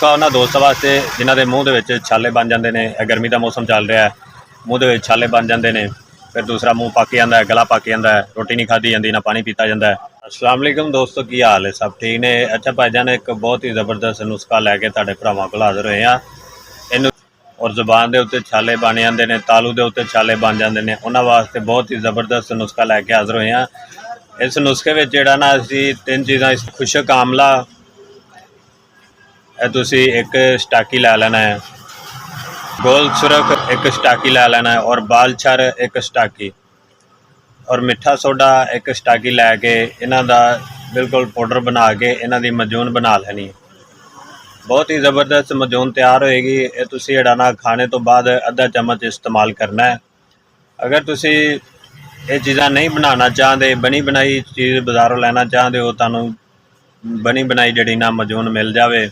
नुस्खा उन्होंने दोस्तों वास्ते जिन्हों के मूँह के छाले बन जाते हैं। गर्मी का मौसम चल रहा है, मूँह के छाले बन जाते हैं, फिर दूसरा मूँह पक जाता है, गला पक जाता है, रोटी नहीं खाधी जाती, ना पानी पीता जाता है। अस्सलाम वालेकुम दोस्तों, की हाल है? सब ठीक ने? अच्छा भाईजान, एक बहुत ही ज़बरदस्त नुस्खा लैके तुहाडे भरावां कोल हाज़र होए हैं। इनू और ज़ुबान के उत्ते छाले बन जाते हैं, तालू के उत्ते छाले बन जाते हैं, उन्होंने वास्ते बहुत ही ज़बरदस्त नुस्खा लैके हाज़र होए हैं। इस नुस्खे में जिहड़ा ना असीं 3 चीज़ां, खुशक आमला तुसी एक स्टाकी लै लेना है, गोल सुरख एक स्टाकी लै लेना है, और बाल छर एक स्टाकी, और मिठा सोडा एक स्टाकी लैके इन्हां दा बिल्कुल पाउडर बना के इन्हां दी मजून बना लैनी है। बहुत ही ज़बरदस्त मजून तैयार होएगी। ये तुसी जेहड़ा ना खाने तो बाद अद्धा चम्मच इस्तेमाल करना है। अगर तुसी ये चीज़ां नहीं बनाना चाहते, बनी बनाई चीज़ बाज़ारों लैना चाहते हो, तुहानूं बनी बनाई जिहड़ी ना मजून मिल जाए